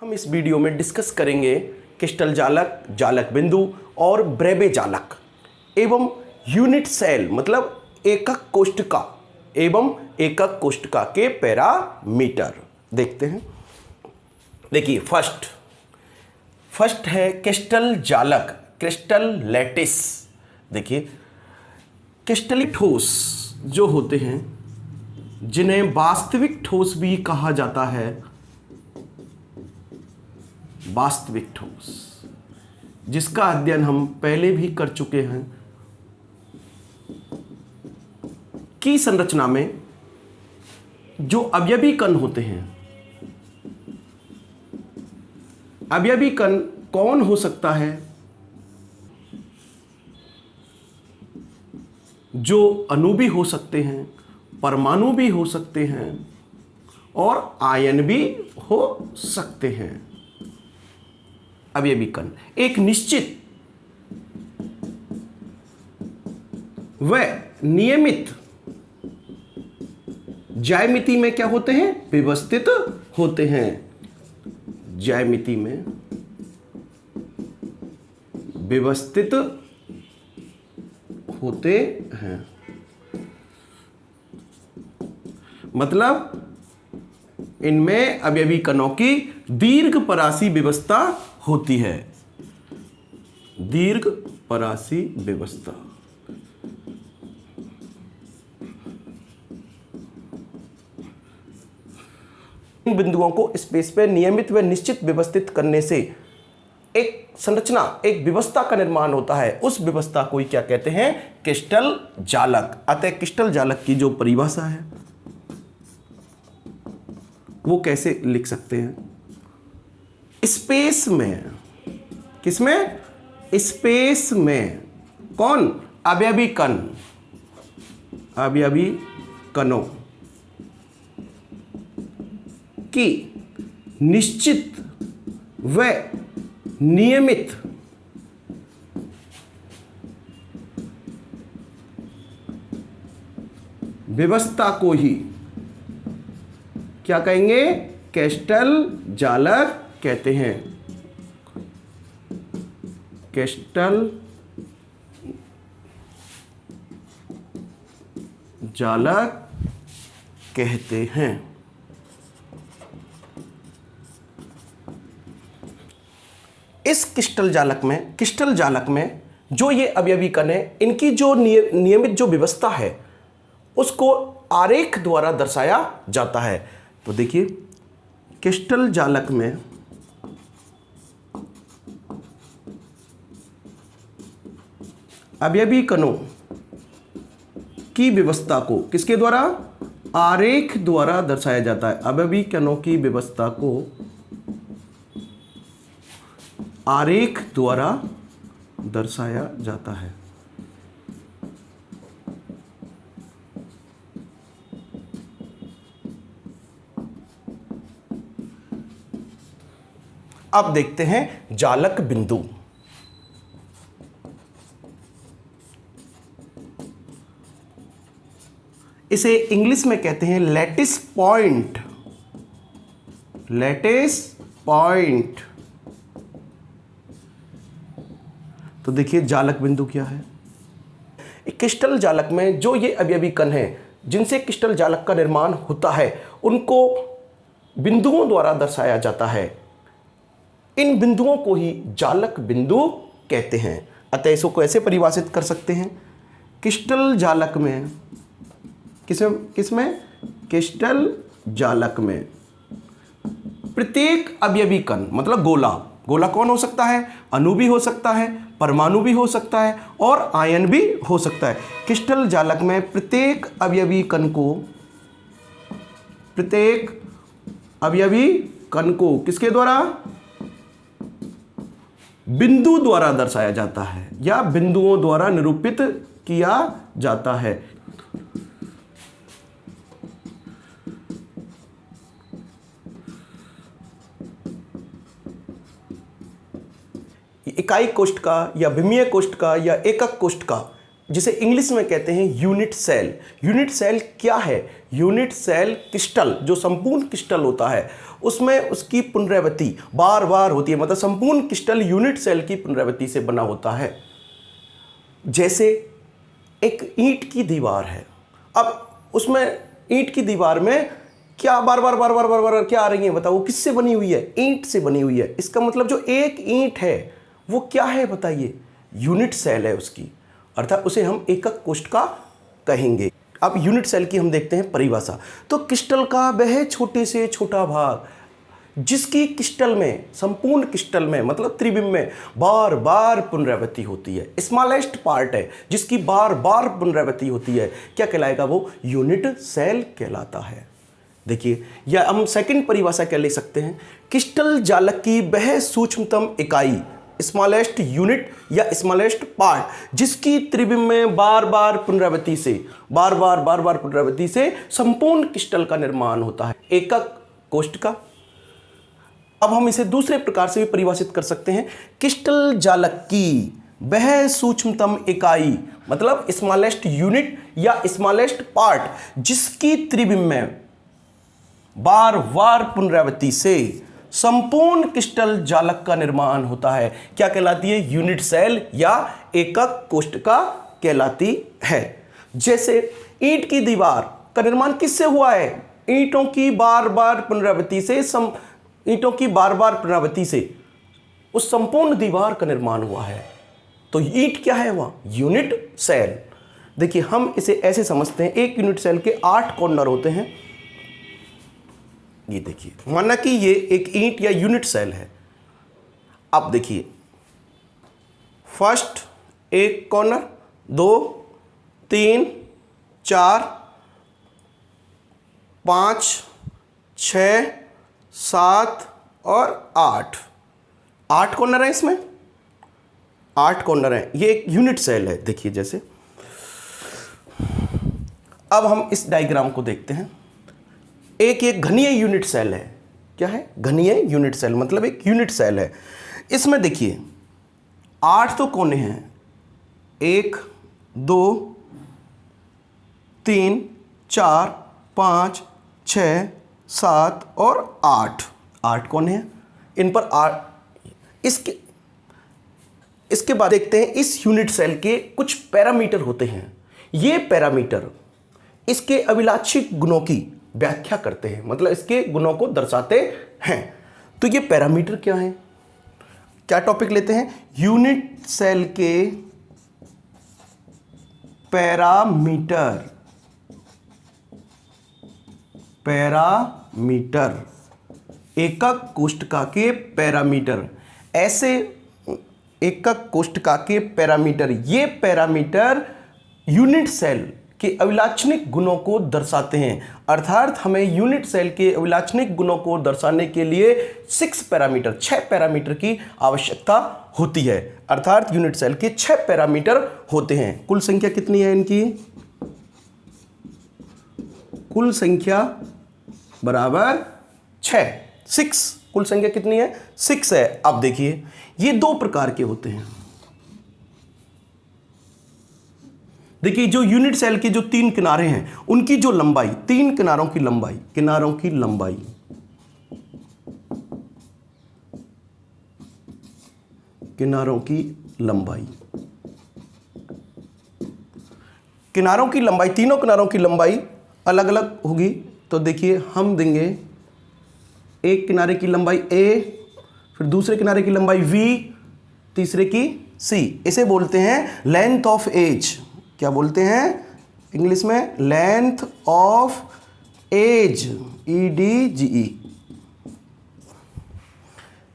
हम इस वीडियो में डिस्कस करेंगे क्रिस्टल जालक, जालक बिंदु और ब्रेबे जालक एवं यूनिट सेल मतलब एकक कोष्ठका एवं एकक कोष्ठका के पैरामीटर देखते हैं। देखिए फर्स्ट है क्रिस्टल जालक, क्रिस्टल लैटिस। देखिए क्रिस्टली ठोस जो होते हैं जिन्हें वास्तविक ठोस भी कहा जाता है, वास्तविक ठोस जिसका अध्ययन हम पहले भी कर चुके हैं, की संरचना में जो अवयवी कण होते हैं, अवयवी कण कौन हो सकता है? जो अणु भी हो सकते हैं, परमाणु भी हो सकते हैं और आयन भी हो सकते हैं। अवयवी कण एक निश्चित व नियमित ज्यामिति में क्या होते हैं? व्यवस्थित होते हैं। ज्यामिति में व्यवस्थित होते हैं मतलब इनमें अवयवी कणों की दीर्घ परासी व्यवस्था होती है। दीर्घ परासी व्यवस्था इन बिंदुओं को स्पेस पे नियमित व निश्चित व्यवस्थित करने से एक संरचना, एक व्यवस्था का निर्माण होता है। उस व्यवस्था को ही क्या कहते हैं? क्रिस्टल जालक। अतः क्रिस्टल जालक की जो परिभाषा है वो कैसे लिख सकते हैं? स्पेस में, किसमें? स्पेस में कौन? अवयवी कण, अवयवी कणों की निश्चित व नियमित व्यवस्था को ही क्या कहेंगे? क्रिस्टल जालक कहते हैं। क्रिस्टल जालक कहते हैं। इस क्रिस्टल जालक में जो ये अवयवी कण है, इनकी जो नियमित जो व्यवस्था है उसको आरेख द्वारा दर्शाया जाता है। तो देखिए क्रिस्टल जालक में अवयवी कणों की व्यवस्था को किसके द्वारा? आरेख द्वारा दर्शाया जाता है। अवयवी कणों की व्यवस्था को आरेख द्वारा दर्शाया जाता है। अब देखते हैं जालक बिंदु। इसे इंग्लिश में कहते हैं लैटिस पॉइंट। Lattice point. तो देखिए जालक बिंदु क्या है? क्रिस्टल जालक में जो ये अवयवी कण हैं जिनसे क्रिस्टल जालक का निर्माण होता है, उनको बिंदुओं द्वारा दर्शाया जाता है। इन बिंदुओं को ही जालक बिंदु कहते हैं। अतः इसको ऐसे परिभाषित कर सकते हैं, क्रिस्टल जालक में, किसमें? क्रिस्टल जालक में प्रत्येक अवयवी कण मतलब गोला कौन हो सकता है? अणु भी हो सकता है, परमाणु भी हो सकता है और आयन भी हो सकता है। क्रिस्टल जालक में प्रत्येक अवयवी कण को किसके द्वारा? बिंदु द्वारा दर्शाया जाता है या बिंदुओं द्वारा निरूपित किया जाता है। इकाई कोष्ठका या विमीय कोष्ठका या एकक कोष्ठका जिसे इंग्लिश में कहते हैं यूनिट सेल। यूनिट सेल क्या है? यूनिट सेल क्रिस्टल, जो संपूर्ण क्रिस्टल होता है उसमें उसकी पुनरावृत्ति बार बार होती है, मतलब संपूर्ण क्रिस्टल यूनिट सेल की पुनरावृत्ति से बना होता है। जैसे एक ईंट की दीवार है, अब उसमें ईंट की दीवार में क्या बार बार बार बार बार बार क्या आ रही है बताओ? किससे बनी हुई है? ईंट से बनी हुई है। इसका मतलब जो एक ईंट है वो क्या है बताइए? यूनिट सेल है उसकी, अर्थात उसे हम एकक कोशिका कहेंगे। अब यूनिट सेल की हम देखते हैं परिभाषा। तो क्रिस्टल का वह छोटे से छोटा भाग जिसकी क्रिस्टल में, संपूर्ण क्रिस्टल में मतलब त्रिविम में बार बार पुनरावृत्ति होती है, स्मॉलेस्ट पार्ट है जिसकी बार बार पुनरावृत्ति होती है, क्या कहलाएगा? वो यूनिट सेल कहलाता है। देखिए, या हम सेकंड परिभाषा क्या ले सकते हैं? क्रिस्टल जालक की वह सूक्ष्मतम इकाई, स्मॉलेस्ट यूनिट या स्मॉलेस्ट पार्ट जिसकी त्रिविम में बार बार पुनरावृत्ति से बार बार पुनरावृत्ति से संपूर्ण क्रिस्टल का निर्माण होता है, एकक कोशिका। अब हम इसे दूसरे प्रकार से भी परिभाषित कर सकते हैं। क्रिस्टल जालक की वह सूक्ष्मतम इकाई मतलब स्मॉलेस्ट यूनिट या स्मॉलेस्ट पार्ट जिसकी त्रिविम में बार बार पुनरावृत्ति से संपूर्ण क्रिस्टल जालक का निर्माण होता है, क्या कहलाती है? यूनिट सेल या एकक कोशिका कहलाती है। जैसे ईंट की दीवार का निर्माण किससे हुआ है? ईंटों की बार बार पुनरावृत्ति से उस संपूर्ण दीवार का निर्माण हुआ है। तो ईंट क्या है? वह यूनिट सेल। देखिए, हम इसे ऐसे समझते हैं, एक यूनिट सेल के 8 कॉर्नर होते हैं। ये देखिए, माना कि ये एक ईंट या यूनिट सेल है। अब देखिए, फर्स्ट एक कॉर्नर, 2 3 4 5 6 7 और 8 कॉर्नर है इसमें, 8 कॉर्नर है। ये एक यूनिट सेल है। देखिए, जैसे अब हम इस डायग्राम को देखते हैं। एक घनीय यूनिट सेल है। क्या है? घनीय यूनिट सेल मतलब एक यूनिट सेल है। इसमें देखिए 8 तो कोने हैं, 1 2 3 4 5 6 7 और 8 कोने हैं। इन पर 8। इसके बाद देखते हैं इस यूनिट सेल के कुछ पैरामीटर होते हैं। ये पैरामीटर इसके अभिलाक्षिक गुणों की व्याख्या करते हैं, मतलब इसके गुणों को दर्शाते हैं। तो ये पैरामीटर क्या हैं? क्या टॉपिक लेते हैं? यूनिट सेल के पैरामीटर, एकक कोशिका के पैरामीटर, ऐसे एकक कोशिका के पैरामीटर, ये पैरामीटर यूनिट सेल के अभिलाक्षणिक गुणों को दर्शाते हैं। अर्थात हमें यूनिट सेल के अभिलाक्षणिक गुणों को दर्शाने के लिए 6 पैरामीटर की आवश्यकता होती है। अर्थात यूनिट सेल के 6 पैरामीटर होते हैं। कुल संख्या कितनी है इनकी? कुल संख्या बराबर 6। कुल संख्या कितनी है? 6 है। अब देखिए, ये 2 प्रकार के होते हैं। देखिए, जो यूनिट सेल के जो 3 किनारे हैं उनकी जो लंबाई, 3 किनारों की लंबाई, तीनों किनारों की लंबाई अलग अलग होगी। तो देखिए, हम देंगे एक किनारे की लंबाई a, फिर दूसरे किनारे की लंबाई v, तीसरे की c। इसे बोलते हैं लेंथ ऑफ एज। क्या बोलते हैं इंग्लिश में? Length of edge, EDGE।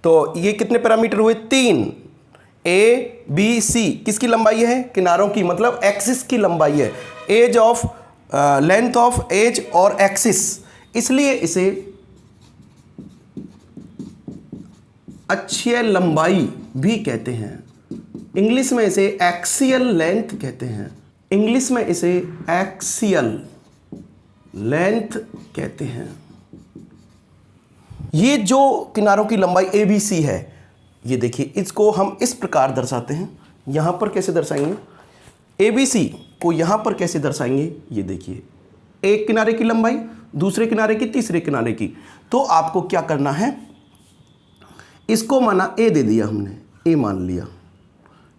तो ये कितने पैरामीटर हुए? 3। A B C किसकी लंबाई है? किनारों की, मतलब एक्सिस की लंबाई है। Edge of length of edge और एक्सिस, इसलिए इसे अक्षीय लंबाई भी कहते हैं। इंग्लिश में इसे एक्सियल लेंथ कहते हैं। कहते हैं। ये जो किनारों की लंबाई ABC है, ये देखिए, इसको हम इस प्रकार दर्शाते हैं। यहां पर कैसे दर्शाएंगे? ABC को यहाँ पर कैसे दर्शाएंगे, ये देखिए, एक किनारे की लंबाई, दूसरे किनारे की, तीसरे किनारे की। तो आपको क्या करना है, इसको माना A दे दिया हमने, A मान लिया,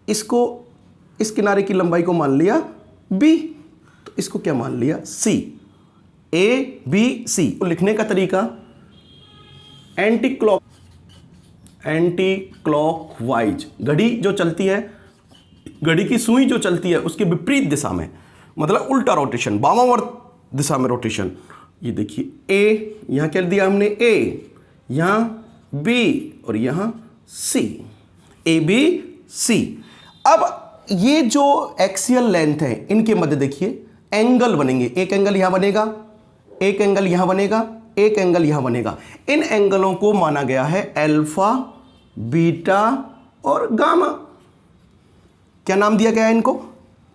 इसको इस किनारे की लंबाई को मान लिया B, तो इसको क्या मान लिया C। ABC को लिखने का तरीका एंटी क्लॉकवाइज, घड़ी जो चलती है, घड़ी की सुई जो चलती है उसके विपरीत दिशा में, मतलब उल्टा रोटेशन, वामावर्त दिशा में रोटेशन। ये देखिए A, यहाँ क्या दिया हमने A, यहाँ B और यहाँ C, ABC। अब ये जो एक्सियल लेंथ है इनके मध्य देखिए एंगल बनेंगे, एक एंगल यहाँ बनेगा, एक एंगल यहाँ बनेगा, एक एंगल यहाँ बनेगा। इन एंगलों को माना गया है अल्फा, बीटा और गामा। क्या नाम दिया गया है इनको,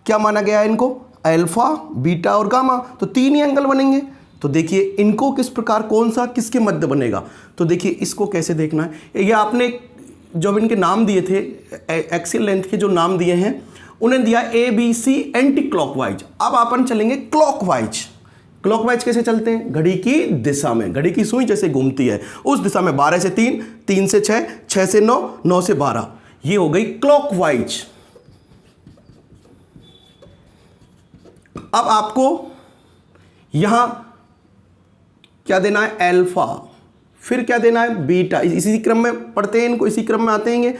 क्या माना गया है इनको, अल्फा, बीटा और गामा। तो तीन ही एंगल बनेंगे। तो देखिए इनको किस प्रकार, कौन सा किसके मध्य बनेगा। तो देखिए इसको कैसे देखना है, ये आपने जब इनके नाम दिए थे, एक्सियल लेंथ के जो नाम दिए हैं उन्हें दिया ABC एंटी क्लॉकवाइज। अब अपन चलेंगे क्लॉकवाइज। क्लॉकवाइज कैसे चलते हैं, घड़ी की दिशा में, घड़ी की सुई जैसे घूमती है उस दिशा में, 12 से 3, 3 से 6, 6 से 9, 9 से 12, ये हो गई क्लॉकवाइज। अब आपको यहां क्या देना है, अल्फा, फिर क्या देना है, बीटा। इसी क्रम में पढ़ते हैं इनको, इसी क्रम में आते हैं,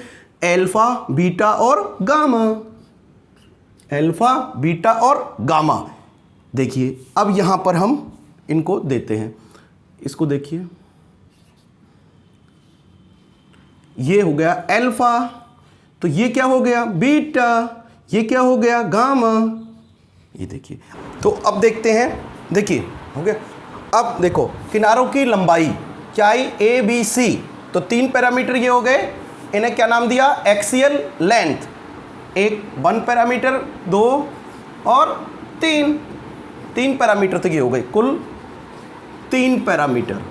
अल्फा, बीटा और गामा, अल्फा, बीटा और गामा। देखिए अब यहां पर हम इनको देते हैं, इसको देखिए, ये हो गया अल्फा, तो ये क्या हो गया बीटा, ये क्या हो गया गामा। ये देखिए, तो अब देखते हैं, देखिए हो गया। अब देखो किनारों की लंबाई क्या आई, ABC, तो 3 पैरामीटर ये हो गए, इन्हें क्या नाम दिया, एक्सियल लेंथ। एक 1 पैरामीटर, 2 और 3, 3 पैरामीटर तक ये हो गए, कुल 3 पैरामीटर।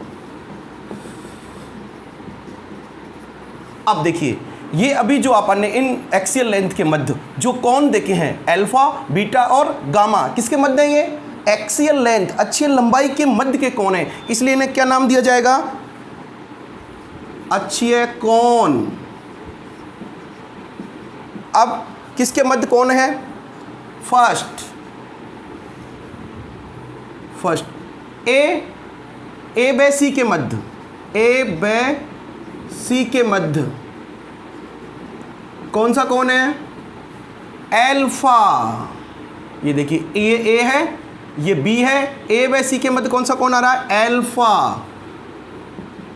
अब देखिए ये अभी जो अपन ने इन एक्सियल लेंथ के मध्य जो कोण देखे हैं, अल्फा, बीटा और गामा, किसके मध्य है, ये एक्सियल लेंथ, अक्षीय लंबाई के मध्य के कोण है, इसलिए इन्हें क्या नाम दिया जाएगा, अक्षीय कोण। अब किसके मध्य कोण है, फर्स्ट ए बे सी के मध्य, ए बे सी के मध्य कौन सा कोण है, अल्फा। ये देखिए ये ए है, ये बी है, ए व सी के मध्य कौन सा कोण आ रहा है, अल्फा।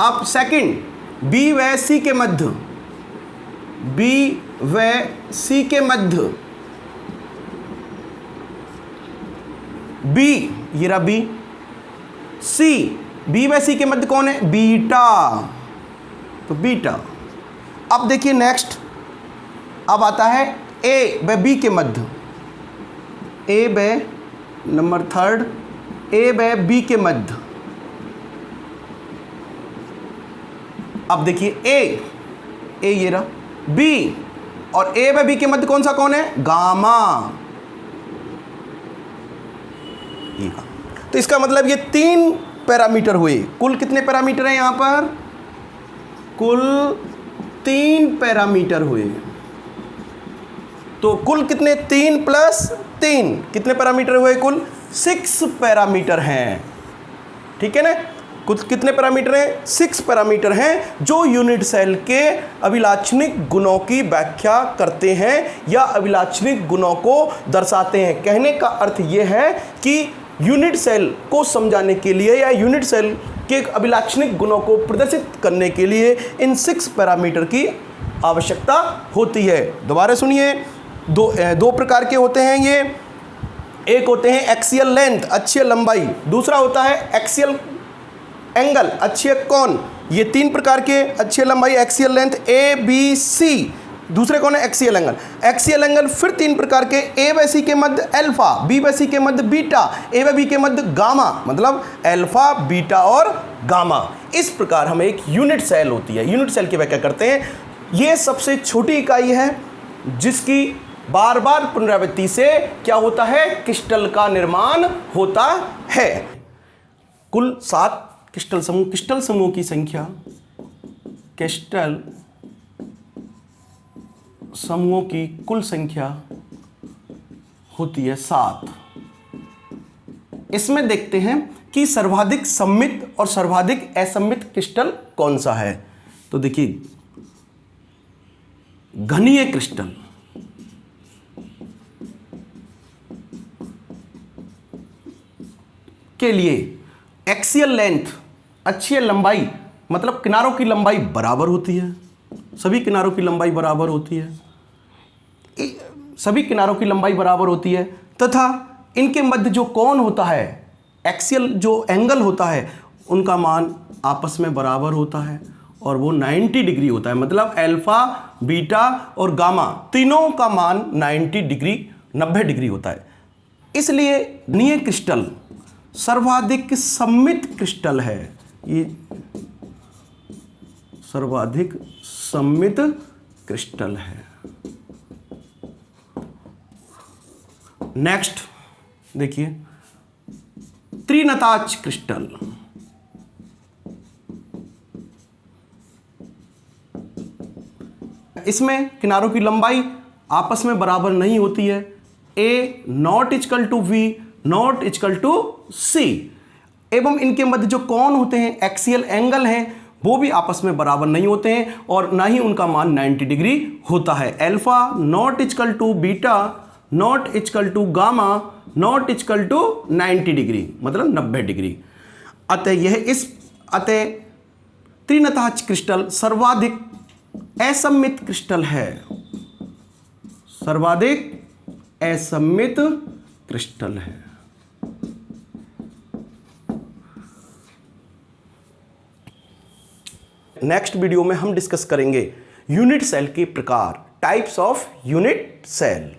अब सेकंड बी व सी के मध्य, बी व सी के मध्य, बी, ये रहा बी, सी, बी व सी के मध्य कौन है, बीटा, तो बीटा। अब देखिए नेक्स्ट, अब आता है ए व बी के मध्य, ए व नंबर 3, ए व बी के मध्य। अब देखिए ए ये रहा, बी और ए व बी के मध्य कौन सा कौन है, गामा। तो इसका मतलब ये 3 पैरामीटर हुए। कुल कितने पैरामीटर हैं यहां पर, कुल 3 पैरामीटर हुए। तो कुल कितने, 3 + 3 कितने पैरामीटर हुए, कुल 6 पैरामीटर हैं। ठीक है ना, कुल कितने पैरामीटर हैं, 6 पैरामीटर हैं जो यूनिट सेल के अभिलाक्षणिक गुणों की व्याख्या करते हैं या अभिलाक्षणिक गुणों को दर्शाते हैं। कहने का अर्थ यह है कि यूनिट सेल को समझाने के लिए या यूनिट सेल के अभिलाक्षणिक गुणों को प्रदर्शित करने के लिए इन 6 पैरामीटर की आवश्यकता होती है। दोबारा सुनिए, दो प्रकार के होते हैं ये, एक होते हैं एक्सियल लेंथ, अक्षीय लंबाई, दूसरा होता है एक्सियल एंगल, अक्षीय कोण। ये 3 प्रकार के, अक्षीय लंबाई, एक्सियल लेंथ, ABC, दूसरे कौन है, एक्सियल एंगल। एक्सियल एंगल फिर 3 प्रकार के, ए व सी के मध्य अल्फा, बी व सी के मध्य बीटा, ए व बी के मध्य गामा, मतलब अल्फा, बीटा और गामा। इस प्रकार हमें एक यूनिट सेल होती है, यूनिट सेल की व्याख्या करते हैं। ये सबसे छोटी इकाई है जिसकी बार बार पुनरावृत्ति से क्या होता है, क्रिस्टल का निर्माण होता है। कुल 7 क्रिस्टल समूह की संख्या, क्रिस्टल समूहों की कुल संख्या होती है 7। इसमें देखते हैं कि सर्वाधिक सममित और सर्वाधिक असममित क्रिस्टल कौन सा है। तो देखिए, घनीय क्रिस्टल के लिए एक्सियल लेंथ, अक्षीय लंबाई, मतलब किनारों की लंबाई बराबर होती है। सभी किनारों की लंबाई बराबर होती है, सभी किनारों की लंबाई बराबर होती है तथा इनके मध्य जो कोण होता है, एक्सियल जो एंगल होता है, उनका मान आपस में बराबर होता है और वो 90 डिग्री होता है। मतलब अल्फा, बीटा और गामा तीनों का मान 90 डिग्री होता है। इसलिए घनीय क्रिस्टल सर्वाधिक सममित क्रिस्टल है। ये सर्वाधिक सममित क्रिस्टल है। नेक्स्ट देखिए, त्रिनताज क्रिस्टल। इसमें किनारों की लंबाई आपस में बराबर नहीं होती है। A not equal to V not equal to C, एवं इनके मध्य जो कोण होते हैं, एक्सियल एंगल हैं, वो भी आपस में बराबर नहीं होते हैं और ना ही उनका मान 90 डिग्री होता है। Alpha not equal to beta not equal to gamma not equal to 90 degree, मतलब 90 डिग्री। अतः त्रिनताज क्रिस्टल सर्वाधिक असममित क्रिस्टल है। सर्वाधिक असममित क्रिस्टल है। नेक्स्ट वीडियो में हम डिस्कस करेंगे यूनिट सेल के प्रकार, टाइप्स ऑफ यूनिट सेल।